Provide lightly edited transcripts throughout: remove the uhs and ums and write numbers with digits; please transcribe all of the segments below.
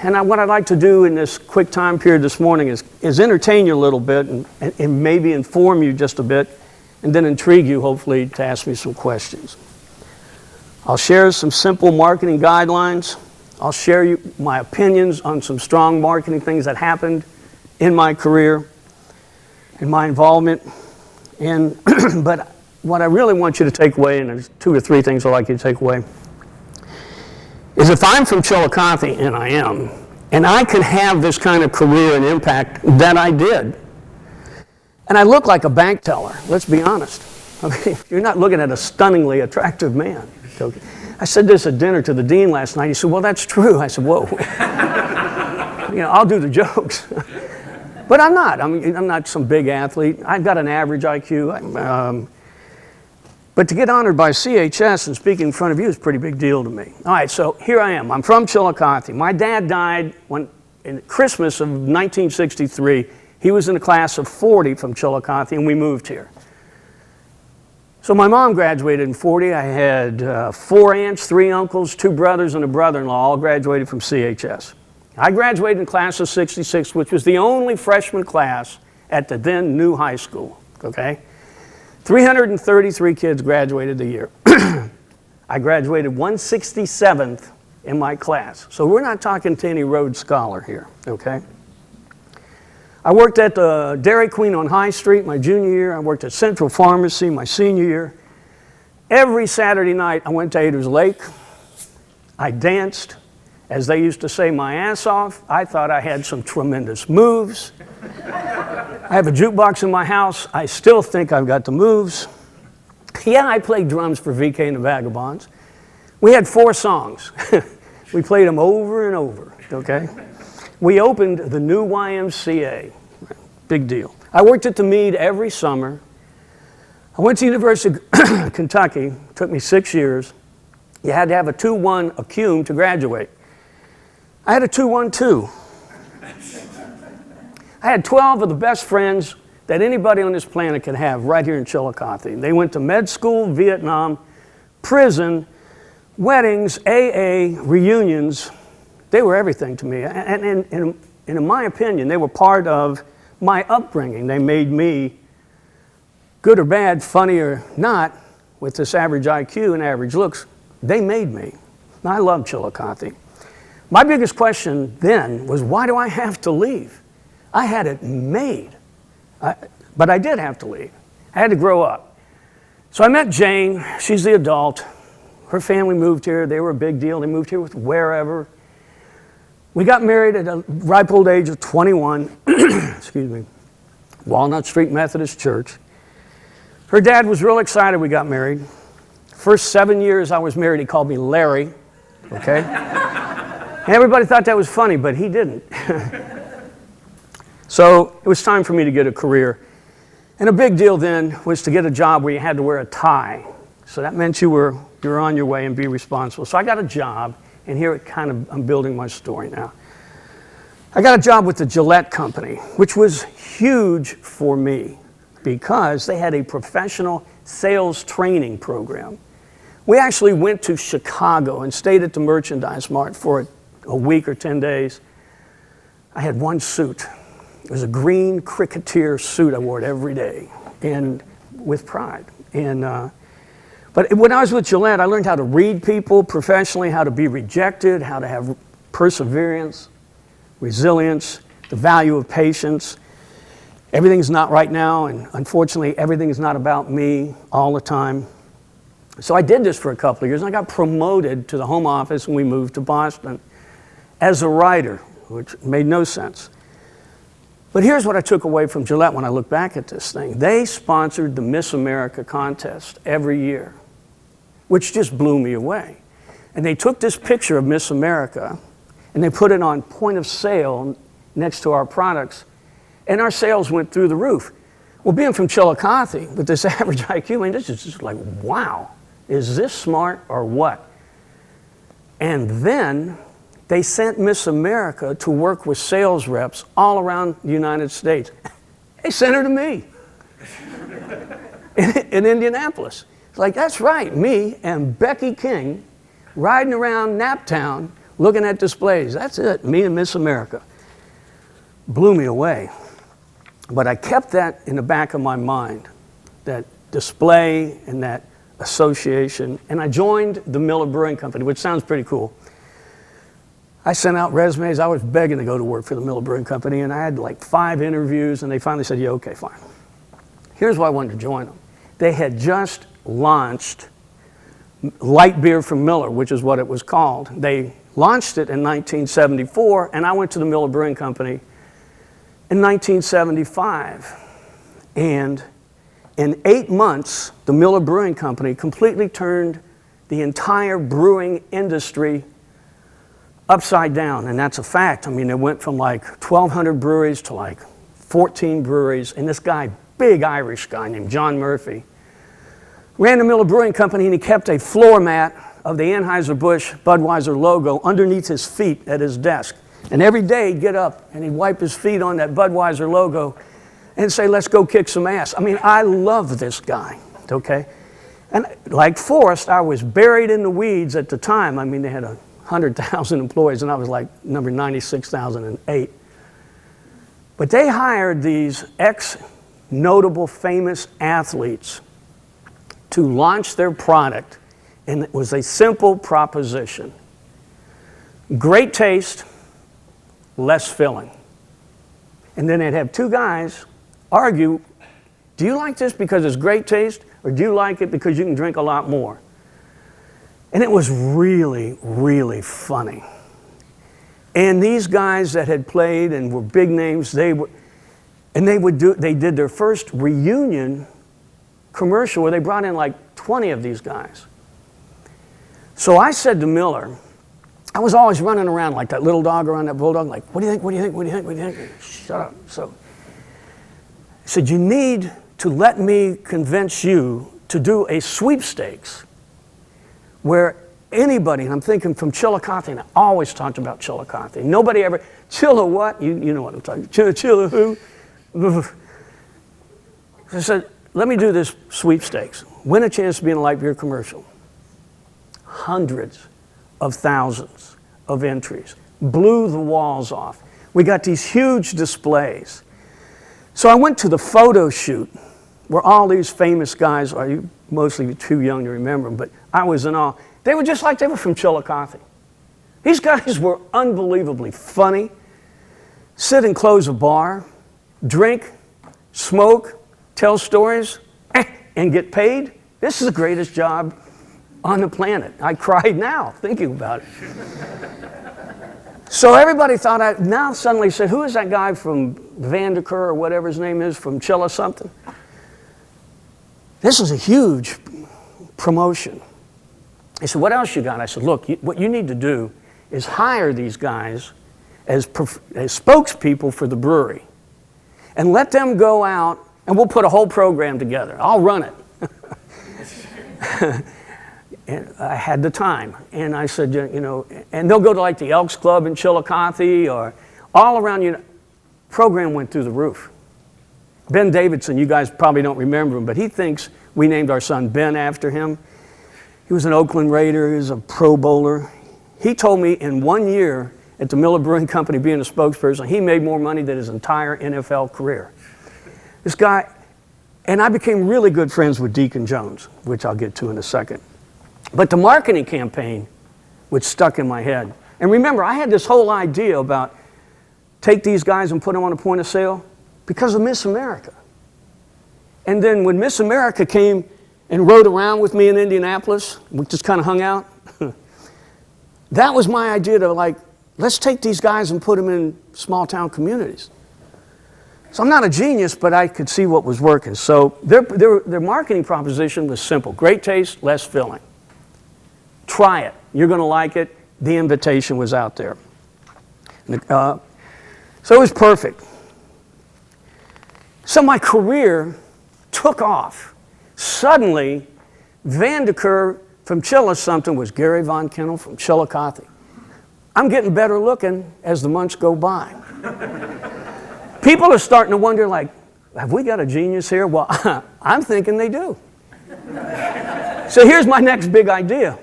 And what I'd like to do in this quick time period this morning is entertain you a little bit and maybe inform you just a bit, and then intrigue you, hopefully, to ask me some questions. I'll share some simple marketing guidelines. I'll share my opinions on some strong marketing things that happened in my career, in my involvement. But what I really want you to take away, and there's 2 or 3 things I'd like you to take away, is if I'm from Chillicothe, and I am, and I can have this kind of career and impact that I did, and I look like a bank teller, let's be honest. I mean, you're not looking at a stunningly attractive man. Okay. I said this at dinner to the dean last night. He said, well, that's true. I said, whoa. I'll do the jokes. But I'm not. I mean, I'm not some big athlete. I've got an average IQ. But to get honored by CHS and speak in front of you is a pretty big deal to me. All right, so here I am. I'm from Chillicothe. My dad died in Christmas of 1963. He was in a class of 40 from Chillicothe, and we moved here. So my mom graduated in 40. I had 4 aunts, 3 uncles, 2 brothers, and a brother-in-law, all graduated from CHS. I graduated in class of 66, which was the only freshman class at the then new high school, okay? 333 kids graduated the year. I graduated 167th in my class. So we're not talking to any Rhodes Scholar here, okay? I worked at the Dairy Queen on High Street my junior year. I worked at Central Pharmacy my senior year. Every Saturday night I went to Aders Lake. I danced, as they used to say, my ass off. I thought I had some tremendous moves. I have a jukebox in my house. I still think I've got the moves. Yeah, I played drums for VK and the Vagabonds. We had 4 songs. We played them over and over, okay? We opened the new YMCA. Big deal. I worked at the Mead every summer. I went to the University of Kentucky. It took me 6 years. You had to have a 2.1 ACUM to graduate. I had a 2.12. I had 12 of the best friends that anybody on this planet could have right here in Chillicothe. They went to med school, Vietnam, prison, weddings, AA, reunions. They were everything to me. And in my opinion, they were part of my upbringing. They made me, good or bad, funny or not, with this average IQ and average looks, they made me. I love Chillicothe. My biggest question then was, why do I have to leave? I had it made, but I did have to leave. I had to grow up. So I met Jane. She's the adult. Her family moved here. They were a big deal. They moved here with wherever. We got married at a ripe old age of 21, excuse me, Walnut Street Methodist Church. Her dad was real excited we got married. First 7 years I was married, he called me Larry, okay? And everybody thought that was funny, but he didn't. So it was time for me to get a career. And a big deal then was to get a job where you had to wear a tie. So that meant you were on your way and be responsible. So I got a job, and here I'm building my story now. I got a job with the Gillette Company, which was huge for me because they had a professional sales training program. We actually went to Chicago and stayed at the Merchandise Mart for a week or 10 days. I had one suit. It was a green cricketer suit. I wore it every day, and with pride. But when I was with Gillette, I learned how to read people professionally, how to be rejected, how to have perseverance, resilience, the value of patience. Everything's not right now, and unfortunately, everything is not about me all the time. So I did this for a couple of years, and I got promoted to the home office, and we moved to Boston as a writer, which made no sense. But here's what I took away from Gillette when I look back at this thing. They sponsored the Miss America contest every year, which just blew me away. And they took this picture of Miss America, and they put it on point of sale next to our products, and our sales went through the roof. Well, being from Chillicothe with this average IQ, I mean, this is just like, wow, is this smart or what? And then they sent Miss America to work with sales reps all around the United States. They sent her to me in Indianapolis. It's like, that's right, me and Becky King riding around Naptown looking at displays. That's it, me and Miss America. Blew me away. But I kept that in the back of my mind, that display and that association, and I joined the Miller Brewing Company, which sounds pretty cool. I sent out resumes. I was begging to go to work for the Miller Brewing Company, and I had like 5 interviews, and they finally said, yeah, okay, fine. Here's why I wanted to join them. They had just launched light beer from Miller, which is what it was called. They launched it in 1974, and I went to the Miller Brewing Company in 1975. And in 8 months, the Miller Brewing Company completely turned the entire brewing industry upside down, and that's a fact. I mean, it went from like 1,200 breweries to like 14 breweries, and this guy, big Irish guy named John Murphy, ran the Miller Brewing Company, and he kept a floor mat of the Anheuser-Busch Budweiser logo underneath his feet at his desk. And every day he'd get up and he'd wipe his feet on that Budweiser logo and say, let's go kick some ass. I mean, I love this guy, okay? And like Forrest, I was buried in the weeds at the time. I mean, they had 100,000 employees, and I was like number 96,008. But they hired these ex-notable famous athletes to launch their product, and it was a simple proposition. Great taste, less filling. And then they'd have 2 guys argue, do you like this because it's great taste, or do you like it because you can drink a lot more? And it was really, really funny. And these guys that had played and were big names, they did their first reunion commercial where they brought in like 20 of these guys. So I said to Miller, I was always running around like that little dog around that bulldog, like, what do you think, what do you think, what do you think, what do you think? Shut up. So I said, you need to let me convince you to do a sweepstakes where anybody, and I'm thinking from Chillicothe, and I always talked about Chillicothe. Nobody ever, Chilla what? You know what I'm talking about. Chilla who? I said, let me do this sweepstakes. Win a chance to be in a light beer commercial. Hundreds of thousands of entries. Blew the walls off. We got these huge displays. So I went to the photo shoot where all these famous guys are. You mostly too young to remember them, but I was in awe. They were just like they were from Chillicothe. These guys were unbelievably funny. Sit and close a bar, drink, smoke, tell stories, and get paid. This is the greatest job on the planet. I cried now thinking about it. So everybody thought now suddenly said, who is that guy from Vanderker or whatever his name is from Chilla something? This is a huge promotion. He said, what else you got? I said, look, what you need to do is hire these guys as spokespeople for the brewery and let them go out and we'll put a whole program together. I'll run it. And I had the time. And I said, you know, and they'll go to like the Elks Club in Chillicothe or all around, you know. Program went through the roof. Ben Davidson, you guys probably don't remember him, but he thinks we named our son Ben after him. He was an Oakland Raider, he was a Pro Bowler. He told me in 1 year at the Miller Brewing Company being a spokesperson, he made more money than his entire NFL career. This guy, and I became really good friends with Deacon Jones, which I'll get to in a second. But the marketing campaign, which stuck in my head. And remember, I had this whole idea about take these guys and put them on a point of sale because of Miss America. And then when Miss America came and rode around with me in Indianapolis, we just kind of hung out, that was my idea to like, let's take these guys and put them in small town communities. So I'm not a genius, but I could see what was working. So their marketing proposition was simple. Great taste, less filling. Try it. You're going to like it. The invitation was out there. So it was perfect. So my career took off. Suddenly, Vanderker from Chilla something was Gary Von Kennel from Chillicothe. I'm getting better looking as the months go by. People are starting to wonder, like, have we got a genius here? Well, I'm thinking they do. So here's my next big idea.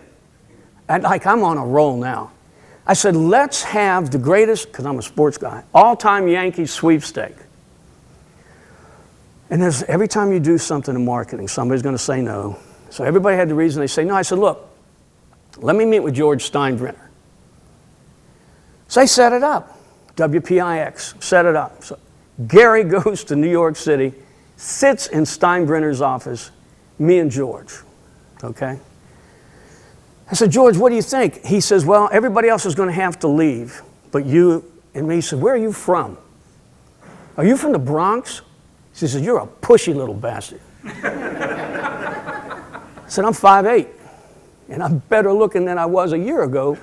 And like, I'm on a roll now. I said, let's have the greatest, because I'm a sports guy, all-time Yankees sweepstake. And every time you do something in marketing, somebody's going to say no. So everybody had the reason they say no. I said, look, let me meet with George Steinbrenner. So they set it up. WPIX set it up. So Gary goes to New York City, sits in Steinbrenner's office, me and George, okay? I said, George, what do you think? He says, well, everybody else is going to have to leave, but you and me. He said, where are you from? Are you from the Bronx? He says, you're a pushy little bastard. I said, I'm 5'8", and I'm better looking than I was a year ago.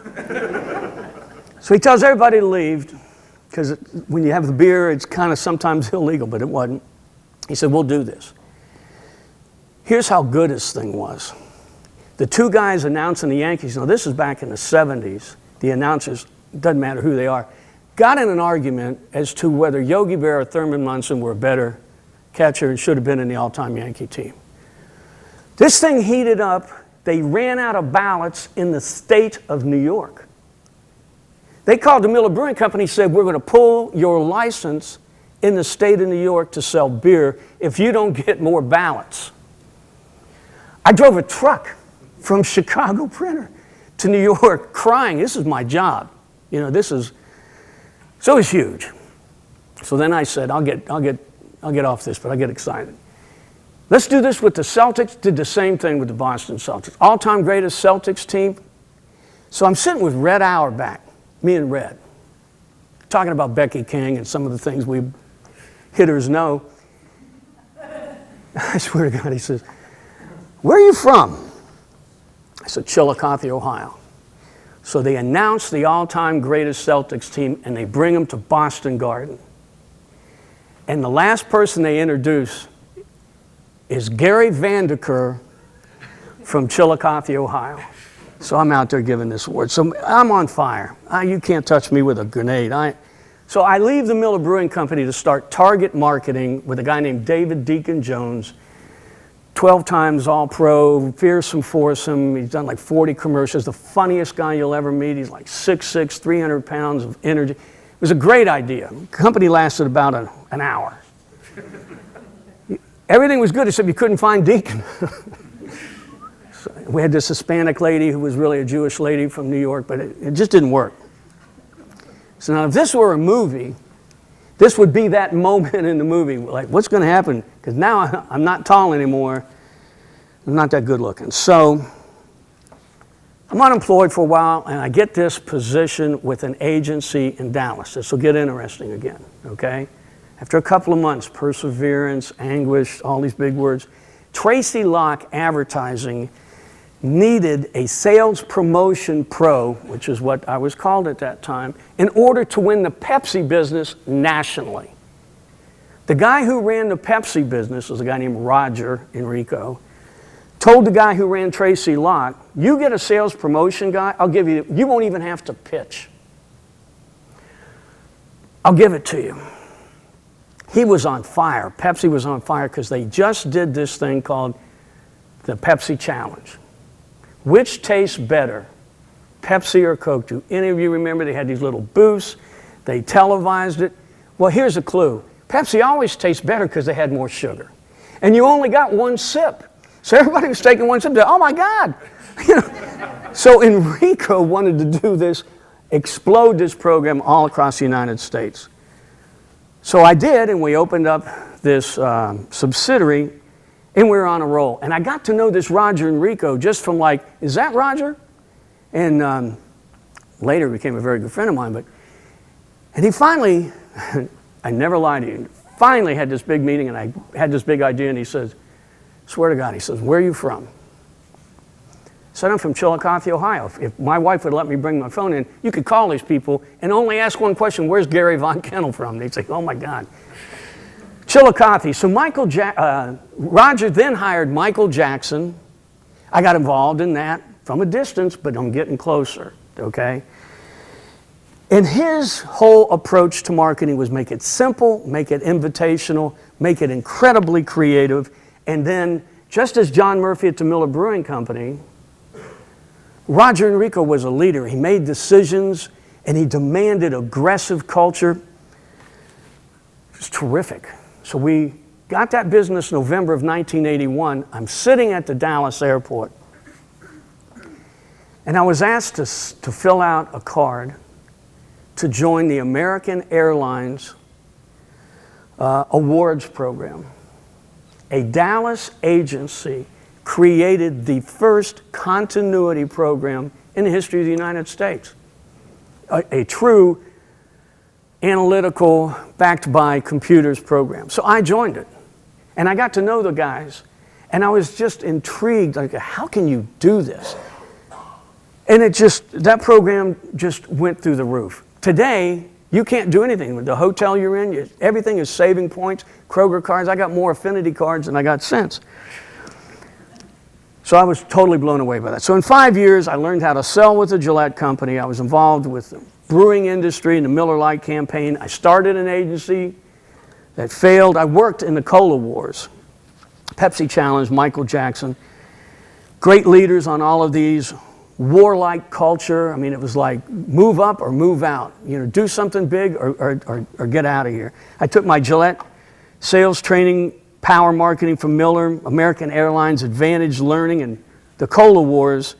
So he tells everybody to leave, because when you have the beer, it's kind of sometimes illegal, but it wasn't. He said, we'll do this. Here's how good his thing was. The two guys announcing the Yankees, now this is back in the 70s, the announcers, doesn't matter who they are, got in an argument as to whether Yogi Berra or Thurman Munson were a better catcher and should have been in the all-time Yankee team. This thing heated up. They ran out of ballots in the state of New York. They called the Miller Brewing Company and said, we're going to pull your license in the state of New York to sell beer if you don't get more ballots. I drove a truck from Chicago Printer to New York crying. This is my job. You know, so it was huge. So then I said, I'll get off this, but I get excited. Let's do this with the Celtics. Did the same thing with the Boston Celtics. All-time greatest Celtics team. So I'm sitting with Red Auerbach, me and Red, talking about Becky King and some of the things we hitters know. I swear to God, he says, where are you from? I said, Chillicothe, Ohio. So they announce the all-time greatest Celtics team, and they bring them to Boston Garden. And the last person they introduce is Gary Vanderker from Chillicothe, Ohio. So I'm out there giving this award. So I'm on fire. You can't touch me with a grenade. So I leave the Miller Brewing Company to start target marketing with a guy named David Deacon Jones, 12 times All-Pro, fearsome foursome. He's done like 40 commercials. The funniest guy you'll ever meet. He's like 6'6", 300 pounds of energy. It was a great idea. The company lasted about an hour. Everything was good except you couldn't find Deacon. So we had this Hispanic lady who was really a Jewish lady from New York, but it just didn't work. So now if this were a movie, this would be that moment in the movie. Like, what's going to happen? Because now I'm not tall anymore. I'm not that good looking. So I'm unemployed for a while, and I get this position with an agency in Dallas. This will get interesting again, okay? After a couple of months, perseverance, anguish, all these big words, Tracy Locke Advertising needed a sales promotion pro, which is what I was called at that time, in order to win the Pepsi business nationally. The guy who ran the Pepsi business was a guy named Roger Enrico, told the guy who ran Tracy Locke, you get a sales promotion guy, I'll give you, you won't even have to pitch. I'll give it to you. He was on fire. Pepsi was on fire because they just did this thing called the Pepsi Challenge. Which tastes better, Pepsi or Coke? Do any of you remember they had these little booths? They televised it. Well, here's a clue. Pepsi always tastes better because they had more sugar. And you only got one sip. So everybody was taking one sip. Oh, my God. So Enrico wanted to do this, explode this program all across the United States. So I did, and we opened up this subsidiary, and we were on a roll. And I got to know this Roger Enrico just from like, is that Roger? And later became a very good friend of mine. And he finally, I never lied to you, finally had this big meeting, and I had this big idea, and he says, swear to God, he says, where are you from? I said, I'm from Chillicothe, Ohio. If my wife would let me bring my phone in, you could call these people and only ask one question, where's Gary Von Kennel from? They'd say, oh my God. Chillicothe. So Roger then hired Michael Jackson. I got involved in that from a distance, but I'm getting closer, okay? And his whole approach to marketing was make it simple, make it invitational, make it incredibly creative, and then just as John Murphy at the Miller Brewing Company Roger Enrico was a leader. He made decisions and he demanded aggressive culture. It was terrific. So we got that business November of 1981. I'm sitting at the Dallas airport and I was asked to fill out a card to join the American Airlines awards program. A Dallas agency created the first continuity program in the history of the United States. A true analytical, backed by computers program. So I joined it. And I got to know the guys. And I was just intrigued, like, how can you do this? And that program just went through the roof. Today, you can't do anything. With the hotel you're in, everything is saving points, Kroger cards. I got more affinity cards than I got cents. So I was totally blown away by that. So in 5 years, I learned how to sell with the Gillette company. I was involved with the brewing industry and the Miller Lite campaign. I started an agency that failed. I worked in the Cola Wars, Pepsi Challenge, Michael Jackson. Great leaders on all of these. Warlike culture. I mean, it was like move up or move out. You know, do something big or get out of here. I took my Gillette sales training, power marketing from Miller, American Airlines, Advantage Learning, and the Cola Wars.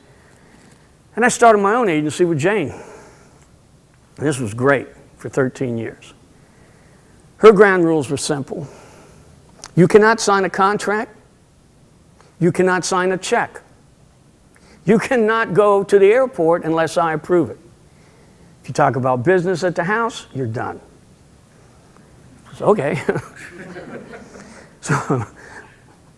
And I started my own agency with Jane. And this was great for 13 years. Her ground rules were simple. You cannot sign a contract. You cannot sign a check. You cannot go to the airport unless I approve it. If you talk about business at the house, you're done. So, okay. So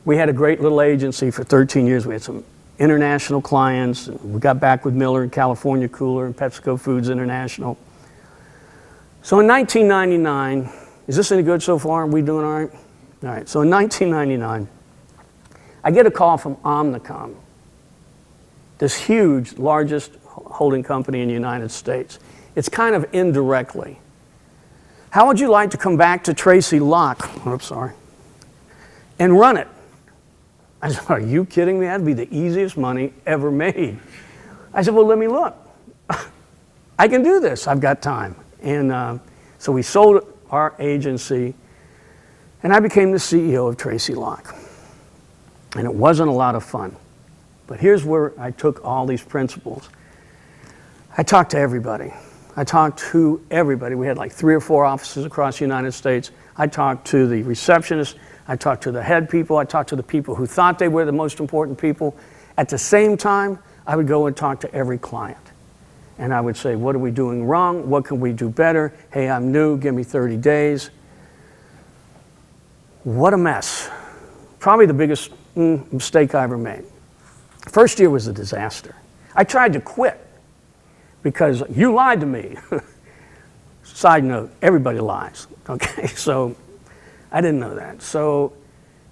we had a great little agency for 13 years. We had some international clients. And we got back with Miller and California Cooler and PepsiCo Foods International. So in 1999, is this any good so far? Are we doing all right? All right, so in 1999, I get a call from Omnicom, this huge, largest holding company in the United States. It's kind of indirectly. How would you like to come back to Tracy Locke, and run it? I said, are you kidding me? That'd be the easiest money ever made. I said, well, let me look. I can do this. I've got time. And so we sold our agency, and I became the CEO of Tracy Locke. And it wasn't a lot of fun. But here's where I took all these principles. I talked to everybody. I talked to everybody. We had like 3 or 4 offices across the United States. I talked to the receptionist. I talked to the head people. I talked to the people who thought they were the most important people. At the same time, I would go and talk to every client. And I would say, what are we doing wrong? What can we do better? Hey, I'm new. Give me 30 days. What a mess. Probably the biggest mistake I ever made. First year was a disaster. I tried to quit because you lied to me. Side note, everybody lies. Okay, so I didn't know that. So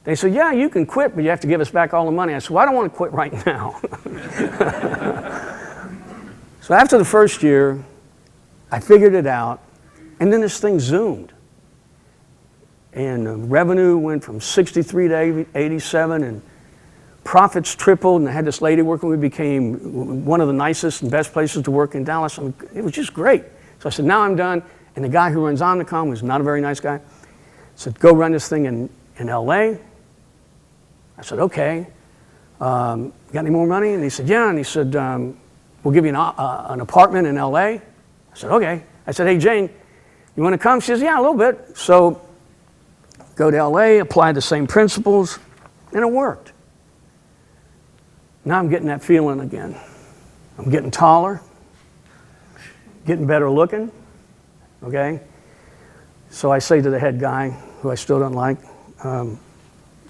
they said, yeah, you can quit, but you have to give us back all the money. I said, well, I don't want to quit right now. So after the first year, I figured it out, and then this thing zoomed. And revenue went from 63 to 87, and profits tripled, and I had this lady working with me, became one of the nicest and best places to work in Dallas. I mean, it was just great. So I said, now I'm done. And the guy who runs Omnicom was not a very nice guy. Said, go run this thing in LA. I said, okay. Got any more money? And he said, yeah. And he said, we'll give you an apartment in LA. I said, okay. I said, hey, Jane, you want to come? She says, yeah, a little bit. So go to LA, apply the same principles, and it worked. Now I'm getting that feeling again. I'm getting taller, getting better looking, okay? So I say to the head guy, who I still don't like,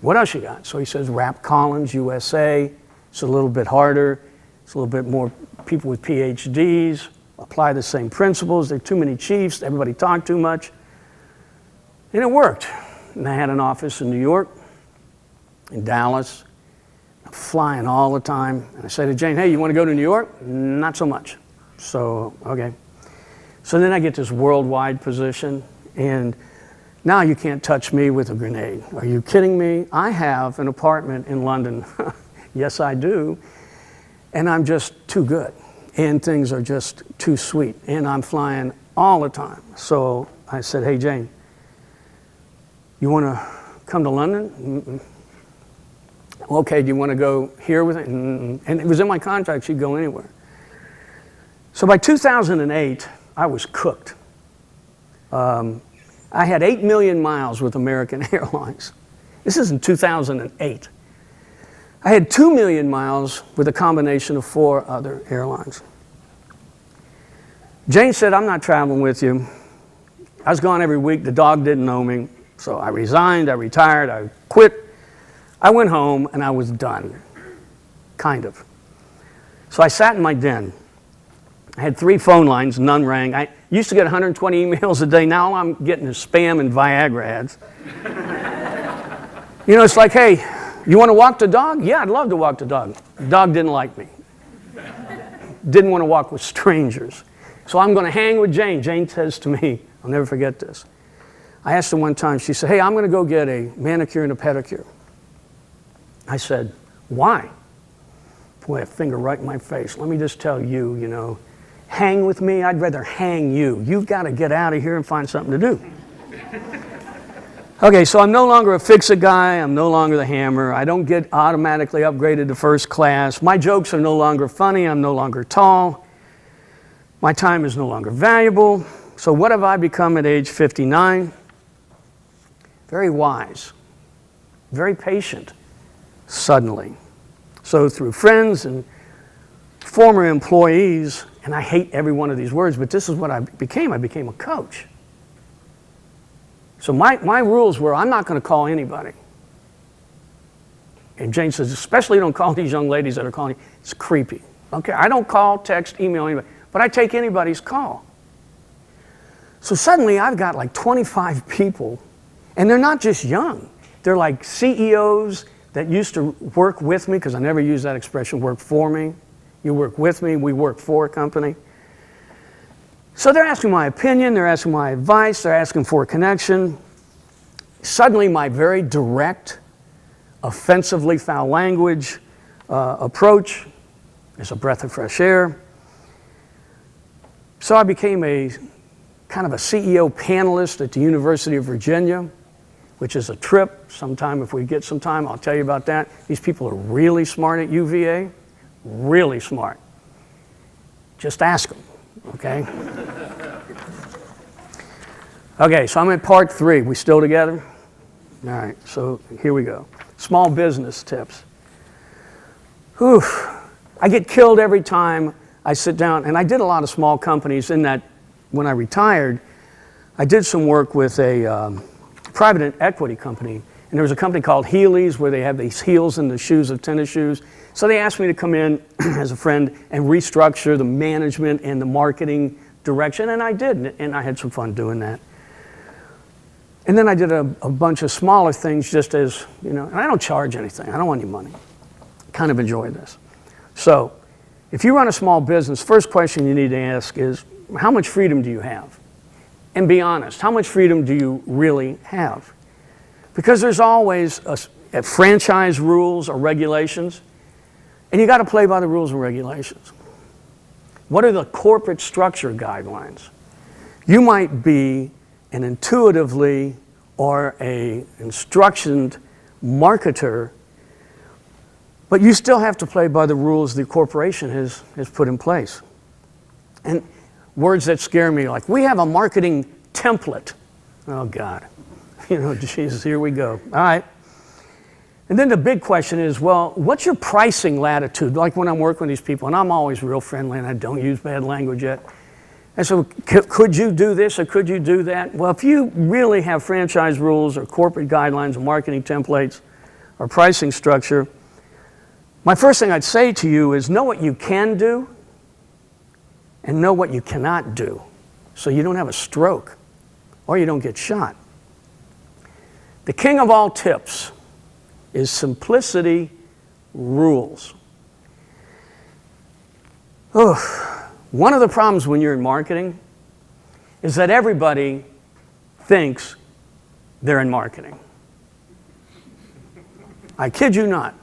what else you got? So he says, Rap Collins, USA. It's a little bit harder. It's a little bit more people with PhDs, apply the same principles. There are too many chiefs. Everybody talked too much. And it worked. And I had an office in New York, in Dallas. I'm flying all the time. And I say to Jane, hey, you want to go to New York? Not so much. So, okay. So then I get this worldwide position, and now you can't touch me with a grenade. Are you kidding me? I have an apartment in London. Yes, I do. and I'm just too good, and things are just too sweet, and I'm flying all the time. So I said, hey, Jane, you want to come to London? Mm-mm. Okay, do you want to go here with it? Mm-mm. And it was in my contract, she'd go anywhere. So by 2008, I was cooked. I had 8 million miles with American Airlines. This is in 2008. I had 2 million miles with a combination of 4 other airlines. Jane said, I'm not traveling with you. I was gone every week. The dog didn't know me. So I resigned, I retired, I quit. I went home and I was done, kind of. So I sat in my den. I had 3 phone lines, none rang. I used to get 120 emails a day. Now I'm getting spam and Viagra ads. You know, it's like, hey, you want to walk the dog? Yeah, I'd love to walk the dog. The dog didn't like me. Didn't want to walk with strangers. So I'm going to hang with Jane. Jane says to me, I'll never forget this. I asked her one time, she said, hey, I'm going to go get a manicure and a pedicure. I said, why? Boy, a finger right in my face. Let me just tell you, you know, hang with me? I'd rather hang you. You've got to get out of here and find something to do. Okay, so I'm no longer a fix-it guy. I'm no longer the hammer. I don't get automatically upgraded to first class. My jokes are no longer funny. I'm no longer tall. My time is no longer valuable. So what have I become at age 59? Very wise, very patient, suddenly. So through friends and former employees, and I hate every one of these words, but this is what I became. I became a coach. So my rules were, I'm not going to call anybody. And Jane says, especially don't call these young ladies that are calling you. It's creepy. Okay, I don't call, text, email anybody, but I take anybody's call. So suddenly I've got like 25 people, and they're not just young. They're like CEOs that used to work with me, because I never use that expression, work for me. You work with me, we work for a company. So they're asking my opinion, they're asking my advice, they're asking for a connection. Suddenly my very direct, offensively foul language approach is a breath of fresh air. So I became a kind of a CEO panelist at the University of Virginia, which is a trip. Sometime, if we get some time, I'll tell you about that. These people are really smart at UVA, really smart. Just ask them, okay? Okay, so I'm at part 3. We still together? All right, so here we go. Small business tips. Whew. I get killed every time I sit down, and I did a lot of small companies in that. When I retired, I did some work with a private equity company, and there was a company called Heelys where they have these heels in the shoes of tennis shoes. So they asked me to come in as a friend and restructure the management and the marketing direction, and I did, and I had some fun doing that. And then I did a bunch of smaller things just as, you know, and I don't charge anything. I don't want any money. Kind of enjoy this. So if you run a small business, first question you need to ask is, how much freedom do you have? And be honest, how much freedom do you really have? Because there's always a franchise rules or regulations, and you got to play by the rules and regulations. What are the corporate structure guidelines? You might be an intuitively or a instructioned marketer, but you still have to play by the rules the corporation has put in place. And words that scare me, like, we have a marketing template. Oh, God. You know, Jesus, here we go. All right. And then the big question is, well, what's your pricing latitude? Like when I'm working with these people, and I'm always real friendly, and I don't use bad language yet. And so, could you do this or could you do that? Well, if you really have franchise rules or corporate guidelines or marketing templates or pricing structure, my first thing I'd say to you is know what you can do and know what you cannot do, so you don't have a stroke or you don't get shot. The king of all tips is simplicity rules. One of the problems when you're in marketing is that everybody thinks they're in marketing. I kid you not.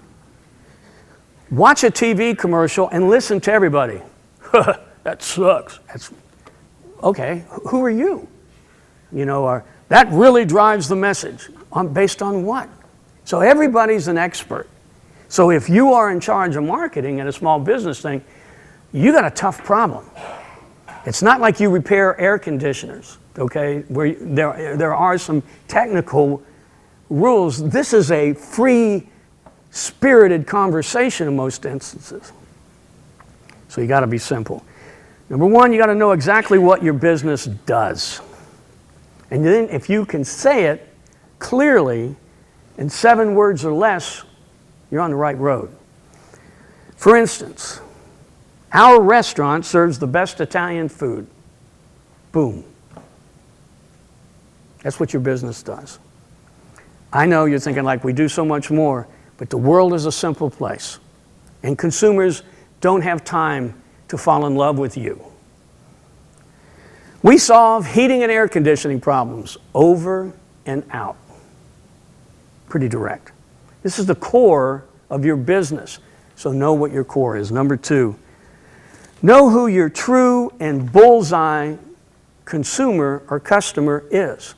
Watch a TV commercial and listen to everybody. That sucks. That's okay. Who are you? That really drives the message. Based on what? So everybody's an expert. So if you are in charge of marketing at a small business thing, you got a tough problem. It's not like you repair air conditioners, okay, where there are some technical rules. This is a free-spirited conversation in most instances. So you got to be simple. Number one, you got to know exactly what your business does. And then if you can say it clearly in 7 words or less, you're on the right road. For instance, our restaurant serves the best Italian food. Boom. That's what your business does. I know you're thinking like we do so much more, but the world is a simple place. And consumers don't have time to fall in love with you. We solve heating and air conditioning problems over and out. Pretty direct. This is the core of your business. So know what your core is. Number 2, know who your true and bullseye consumer or customer is.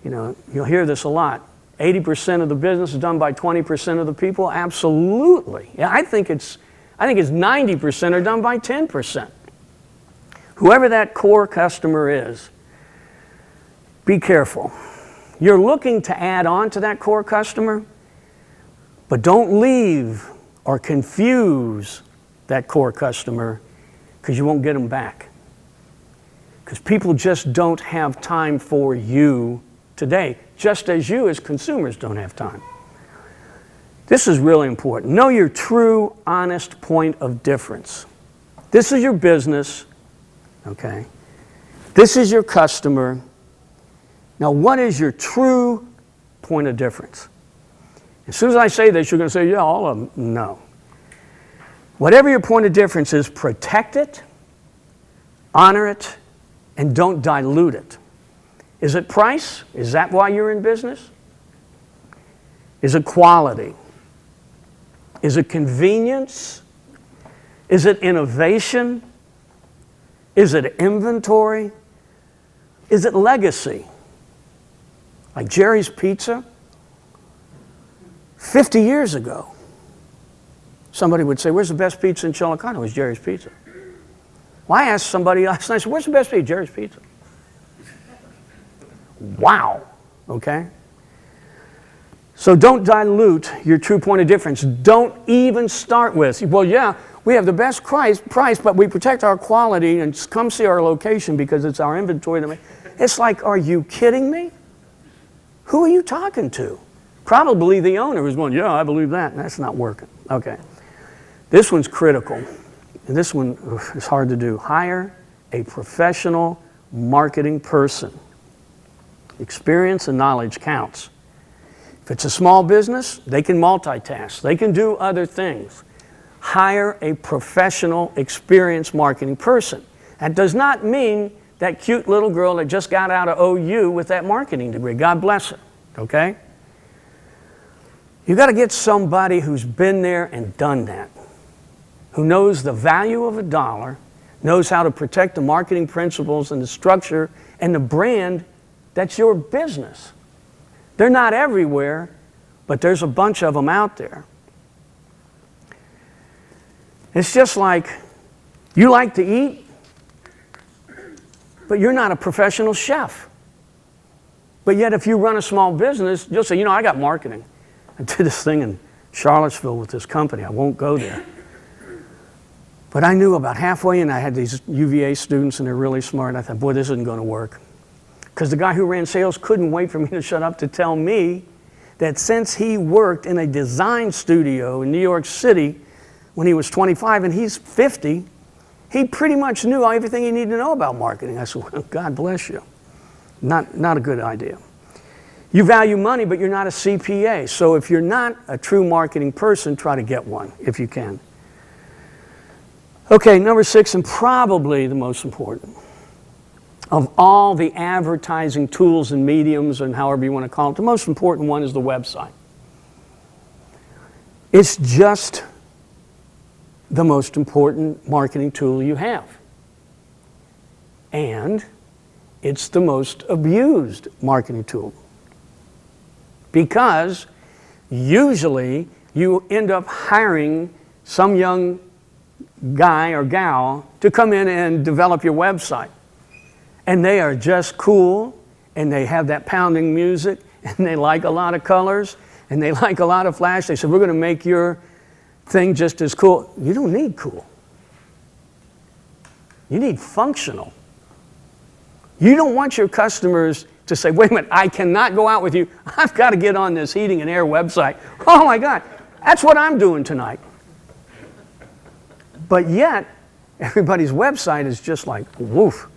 You'll hear this a lot. 80% of the business is done by 20% of the people. Absolutely. Yeah, I think it's 90% are done by 10%. Whoever that core customer is, be careful. You're looking to add on to that core customer, but don't leave or confuse that core customer because you won't get them back. Because people just don't have time for you today, just as you as consumers don't have time. This is really important. Know your true, honest point of difference. This is your business, okay? This is your customer. Now, what is your true point of difference? As soon as I say this, you're going to say, yeah, all of them. No. Whatever your point of difference is, protect it, honor it, and don't dilute it. Is it price? Is that why you're in business? Is it quality? Is it convenience? Is it innovation? Is it inventory? Is it legacy? Like Jerry's Pizza? 50 years ago, somebody would say, where's the best pizza in Chillicothe? It was Jerry's Pizza. Well, I asked somebody last night, I said, where's the best pizza? Jerry's Pizza. Wow, okay? So don't dilute your true point of difference. Don't even start with, well, yeah, we have the best price, but we protect our quality and come see our location because it's our inventory. It's like, are you kidding me? Who are you talking to? Probably the owner who's going, yeah, I believe that. And that's not working. Okay. This one's critical. And this one is hard to do. Hire a professional marketing person. Experience and knowledge counts. If it's a small business, they can multitask. They can do other things. Hire a professional, experienced marketing person. That does not mean that cute little girl that just got out of OU with that marketing degree. God bless her, okay? You got to get somebody who's been there and done that, who knows the value of a dollar, knows how to protect the marketing principles and the structure and the brand that's your business. They're not everywhere, but there's a bunch of them out there. It's just like you like to eat, but you're not a professional chef. But yet if you run a small business, you'll say, I got marketing. I did this thing in Charlottesville with this company. I won't go there. But I knew about halfway in, I had these UVA students, and they're really smart. I thought, boy, this isn't going to work. Because the guy who ran sales couldn't wait for me to shut up to tell me that since he worked in a design studio in New York City when he was 25 and he's 50, he pretty much knew everything he needed to know about marketing. I said, well, God bless you. Not a good idea. You value money, but you're not a CPA. So if you're not a true marketing person, try to get one if you can. Okay, number 6, and probably the most important. Of all the advertising tools and mediums and however you want to call it, the most important one is the website. It's just the most important marketing tool you have. And it's the most abused marketing tool. Because usually you end up hiring some young guy or gal to come in and develop your website. And they are just cool, and they have that pounding music, and they like a lot of colors, and they like a lot of flash. They said, we're going to make your thing just as cool. You don't need cool. You need functional. You don't want your customers to say, wait a minute, I cannot go out with you. I've got to get on this heating and air website. Oh my God, that's what I'm doing tonight. But yet, everybody's website is just like, woof.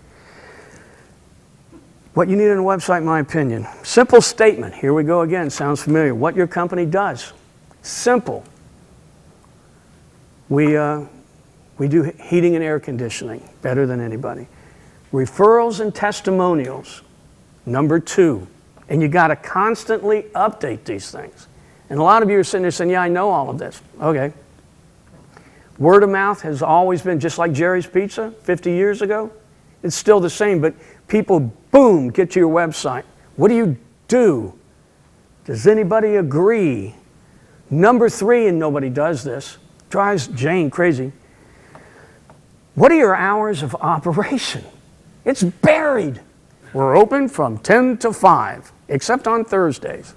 What you need in a website, in my opinion. Simple statement. Here we go again. Sounds familiar. What your company does. Simple. We do heating and air conditioning better than anybody. Referrals and testimonials. Number 2. And you got to constantly update these things. And a lot of you are sitting there saying, yeah, I know all of this. Okay. Word of mouth has always been just like Jerry's Pizza 50 years ago. It's still the same, but people, boom, get to your website. What do you do? Does anybody agree? Number 3, and nobody does this, drives Jane crazy. What are your hours of operation? It's buried. We're open from 10 to 5, except on Thursdays.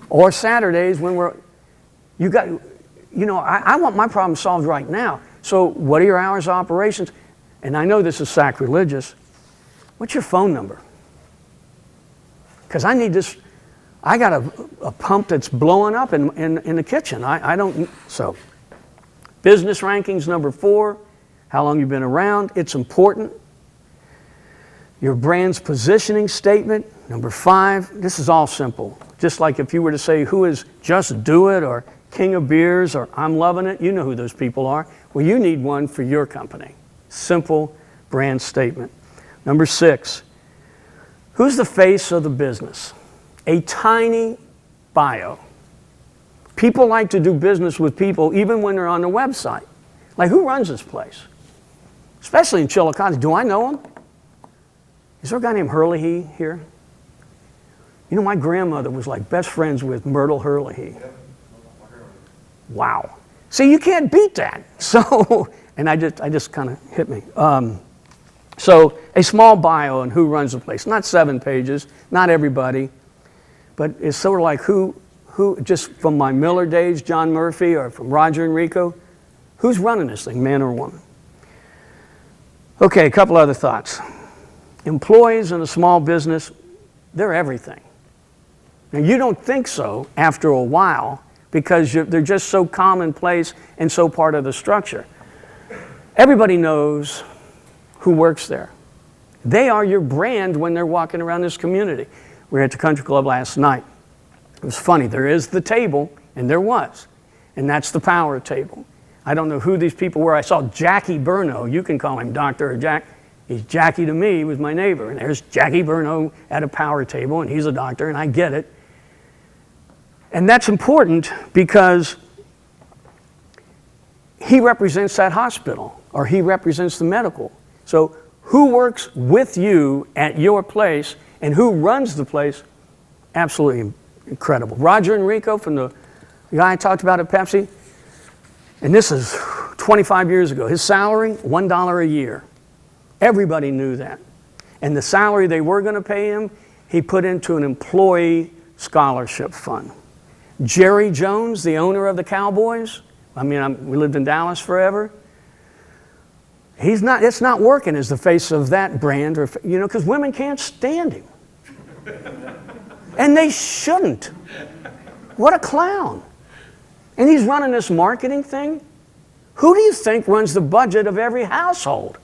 Or Saturdays when I want my problem solved right now. So what are your hours of operations? And I know this is sacrilegious. What's your phone number? Because I need this. I got a pump that's blowing up in the kitchen. I don't. So business rankings, number 4. How long you've been around. It's important. Your brand's positioning statement, number 5. This is all simple. Just like if you were to say, who is Just Do It or King of Beers or I'm Loving It, you know who those people are. Well, you need one for your company. Simple brand statement. Number 6, who's the face of the business? A tiny bio. People like to do business with people even when they're on the website. Like, who runs this place? Especially in Chillicothe. Do I know him? Is there a guy named Hurley here? You know, my grandmother was like best friends with Myrtle Hurley. Wow. See, you can't beat that. So, and I just kind of hit me. So a small bio on who runs the place. Not 7 pages, not everybody, but it's sort of like who just from my Miller days, John Murphy, or from Roger and Rico, who's running this thing, man or woman? Okay, a couple other thoughts. Employees in a small business, they're everything. Now, you don't think so after a while because they're just so commonplace and so part of the structure. Everybody knows who works there. They are your brand when they're walking around this community. We were at the country club last night. It was funny. There is the table, and there was. And that's the power table. I don't know who these people were. I saw Jackie Burno. You can call him Doctor or Jack. He's Jackie to me. He was my neighbor. And there's Jackie Burno at a power table, and he's a doctor, and I get it. And that's important because he represents that hospital, or he represents the medical. So who works with you at your place and who runs the place, absolutely incredible. Roger and Rico from the guy I talked about at Pepsi, and this is 25 years ago. His salary, $1 a year. Everybody knew that. And the salary they were going to pay him, he put into an employee scholarship fund. Jerry Jones, the owner of the Cowboys, we lived in Dallas forever. It's not working as the face of that brand, because women can't stand him. And they shouldn't. What a clown. And he's running this marketing thing. Who do you think runs the budget of every household?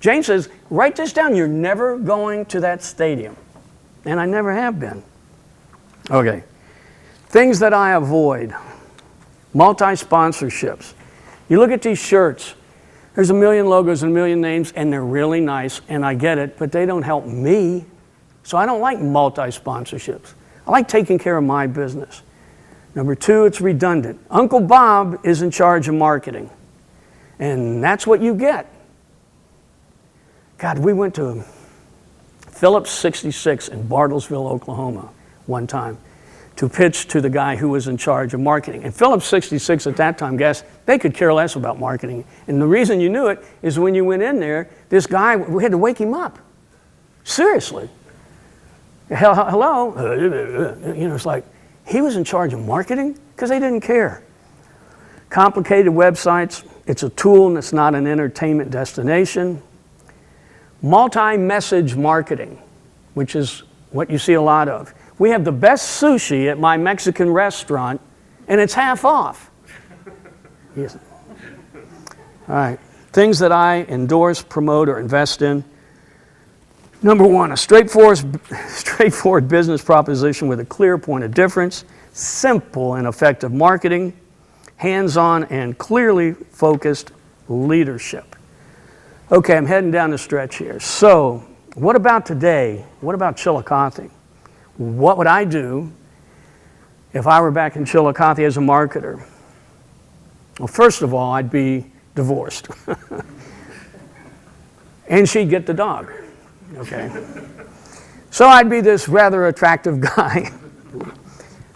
Jane says, write this down. You're never going to that stadium. And I never have been. Okay. Things that I avoid. Multi-sponsorships. You look at these shirts. There's a million logos and a million names, and they're really nice, and I get it, but they don't help me. So I don't like multi-sponsorships. I like taking care of my business. Number two, it's redundant. Uncle Bob is in charge of marketing, and that's what you get. God, we went to Phillips 66 in Bartlesville, Oklahoma one time to pitch to the guy who was in charge of marketing. And Phillips 66 at that time, guess, they could care less about marketing. And the reason you knew it is when you went in there, this guy, we had to wake him up. Seriously. Hello? It's like, he was in charge of marketing because they didn't care. Complicated websites, it's a tool and it's not an entertainment destination. Multi-message marketing, which is what you see a lot of. We have the best sushi at my Mexican restaurant, and it's half off. Yes. All right. Things that I endorse, promote, or invest in. Number one, a straightforward business proposition with a clear point of difference, simple and effective marketing, hands-on and clearly focused leadership. Okay, I'm heading down the stretch here. So, what about today? What about Chillicothe? What would I do if I were back in Chillicothe as a marketer? Well, first of all, I'd be divorced. And she'd get the dog. Okay. So I'd be this rather attractive guy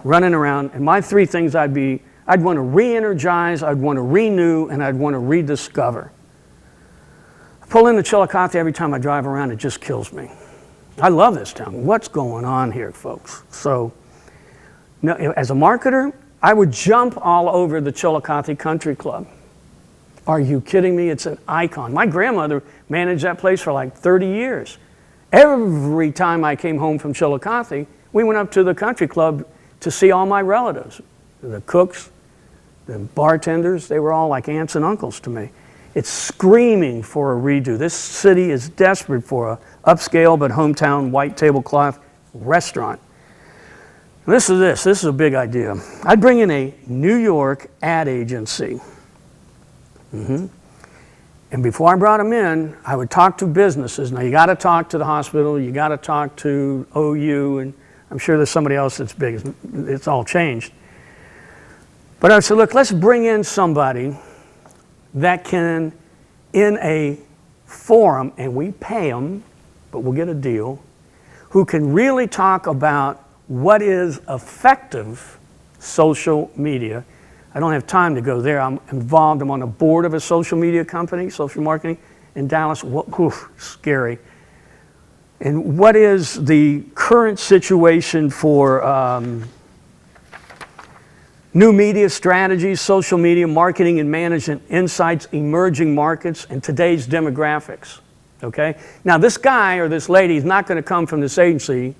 running around, and my three things I'd want to re-energize, I'd want to renew, and I'd want to rediscover. I pull into Chillicothe every time I drive around, it just kills me. I love this town. What's going on here, folks? So, as a marketer, I would jump all over the Chillicothe Country Club. Are you kidding me? It's an icon. My grandmother managed that place for like 30 years. Every time I came home from Chillicothe, we went up to the country club to see all my relatives. The cooks, the bartenders, they were all like aunts and uncles to me. It's screaming for a redo. This city is desperate for a upscale but hometown white tablecloth restaurant. This is a big idea. I'd bring in a New York ad agency. And before I brought them in, I would talk to businesses. Now, you got to talk to the hospital, you got to talk to OU, and I'm sure there's somebody else that's big. It's all changed. But I said, look, let's bring in somebody that can, in a forum, and we pay them, but we'll get a deal, who can really talk about what is effective social media. I don't have time to go there. I'm involved. I'm on the board of a social media company, social marketing in Dallas. Scary. And what is the current situation for new media strategies, social media, marketing and management, insights, emerging markets, and today's demographics? Okay? Now, this guy or this lady is not going to come from this agency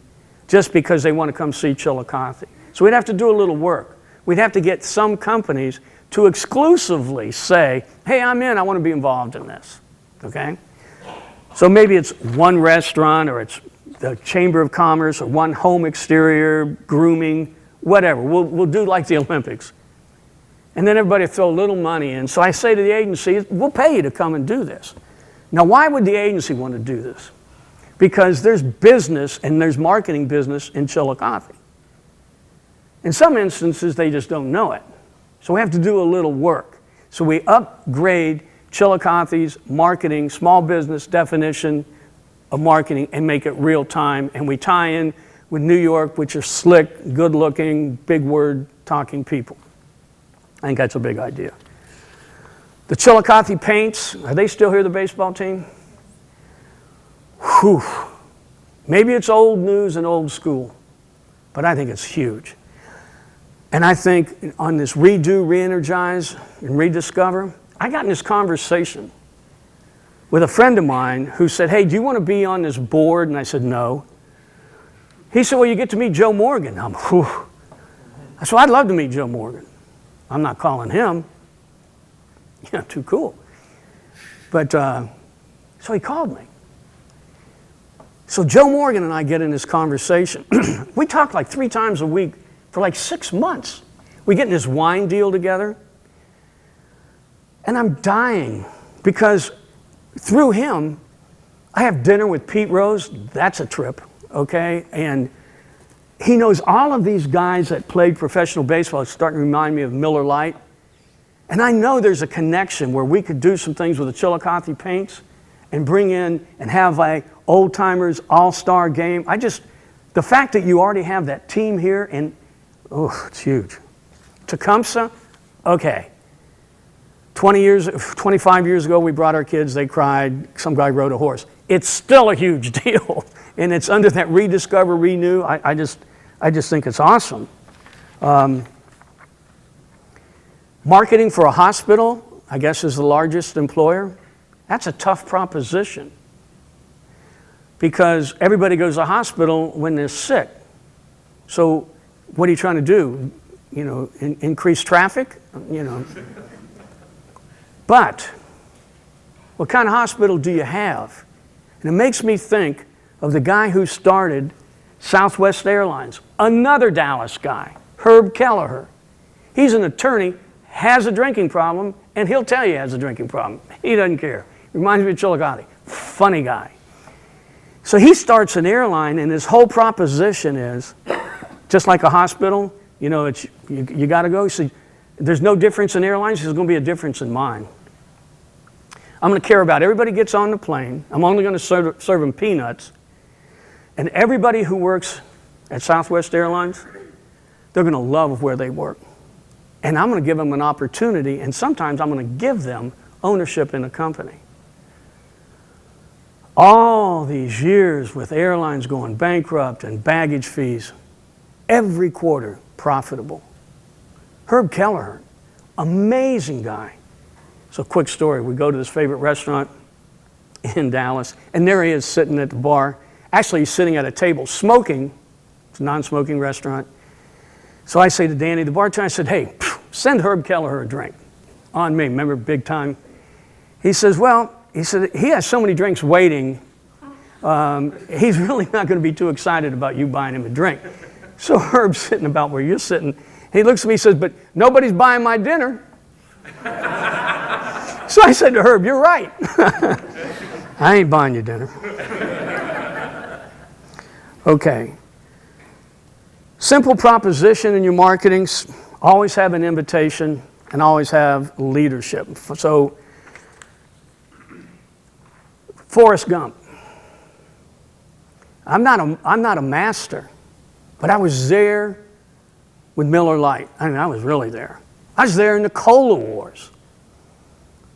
just because they want to come see Chillicothe. So we'd have to do a little work. We'd have to get some companies to exclusively say, hey, I'm in, I want to be involved in this, okay? So maybe it's one restaurant, or it's the Chamber of Commerce, or one home exterior, grooming, whatever. We'll do like the Olympics. And then everybody throw a little money in. So I say to the agency, we'll pay you to come and do this. Now, why would the agency want to do this? Because there's business and there's marketing business in Chillicothe. In some instances, they just don't know it. So we have to do a little work. So we upgrade Chillicothe's marketing, small business definition of marketing, and make it real time. And we tie in with New York, which are slick, good looking, big word talking people. I think that's a big idea. The Chillicothe Paints, are they still here, the baseball team? Whew. Maybe it's old news and old school, but I think it's huge. And I think on this redo, re-energize, and rediscover, I got in this conversation with a friend of mine who said, hey, do you want to be on this board? And I said, no. He said, well, you get to meet Joe Morgan. I said, well, I'd love to meet Joe Morgan. I'm not calling him. Yeah, too cool. But, so he called me. So Joe Morgan and I get in this conversation. We talk like 3 times a week for like 6 months. We get in this wine deal together. And I'm dying because through him, I have dinner with Pete Rose. That's a trip, okay? And he knows all of these guys that played professional baseball. It's starting to remind me of Miller Lite. And I know there's a connection where we could do some things with the Chillicothe paints and bring in and have a old-timers all-star game. The fact that you already have that team here, and it's huge. Tecumseh, okay. 25 years ago, we brought our kids, they cried, some guy rode a horse. It's still a huge deal, and it's under that rediscover, renew. I just think it's awesome. Marketing for a hospital, I guess, is the largest employer. That's a tough proposition because everybody goes to the hospital when they're sick. So what are you trying to do? Increase traffic? But what kind of hospital do you have? And it makes me think of the guy who started Southwest Airlines, another Dallas guy, Herb Kelleher. He's an attorney, has a drinking problem, and he'll tell you he has a drinking problem. He doesn't care. Reminds me of Chillicothe. Funny guy. So he starts an airline, and his whole proposition is, just like a hospital, you got to go. So there's no difference in airlines. There's going to be a difference in mine. I'm going to care about everybody gets on the plane. I'm only going to serve them peanuts. And everybody who works at Southwest Airlines, they're going to love where they work. And I'm going to give them an opportunity, and sometimes I'm going to give them ownership in a company. All these years with airlines going bankrupt and baggage fees, every quarter profitable. Herb Kelleher, amazing guy. So quick story, we go to this favorite restaurant in Dallas, and there he is sitting at the bar. Actually, he's sitting at a table smoking. It's a non-smoking restaurant. So I say to Danny, the bartender, I said, hey, send Herb Kelleher a drink. On me, remember, big time. He says, he has so many drinks waiting, he's really not going to be too excited about you buying him a drink. So Herb's sitting about where you're sitting. He looks at me and says, but nobody's buying my dinner. So I said to Herb, you're right. I ain't buying your dinner. Okay. Simple proposition in your marketing, always have an invitation and always have leadership. So, Forrest Gump. I'm not a master, but I was there with Miller Lite. I mean, I was really there. I was there in the Cola Wars.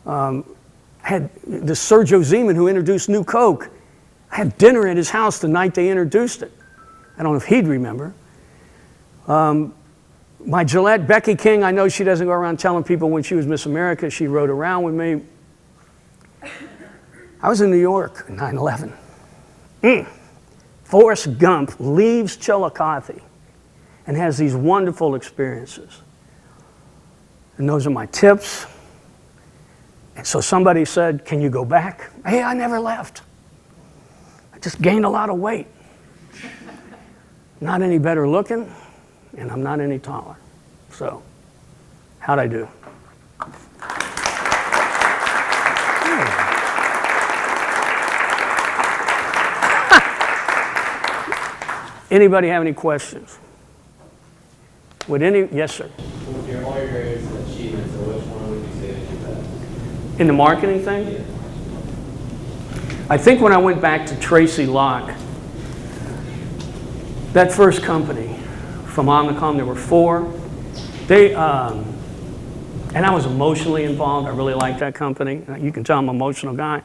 Had the Sergio Zeman who introduced New Coke. I had dinner at his house the night they introduced it. I don't know if he'd remember. My Gillette, Becky King, I know she doesn't go around telling people when she was Miss America, she rode around with me. I was in New York in 9/11. Forrest Gump leaves Chillicothe and has these wonderful experiences. And those are my tips. And so somebody said, can you go back? Hey, I never left. I just gained a lot of weight. Not any better looking, and I'm not any taller. So, how'd I do? Anybody have any questions? Yes, sir. With all your various achievements, which one would you say that you best? In the marketing thing? Yeah. I think when I went back to Tracy Locke, that first company from Omnicom, there were 4. And I was emotionally involved. I really liked that company. You can tell I'm an emotional guy.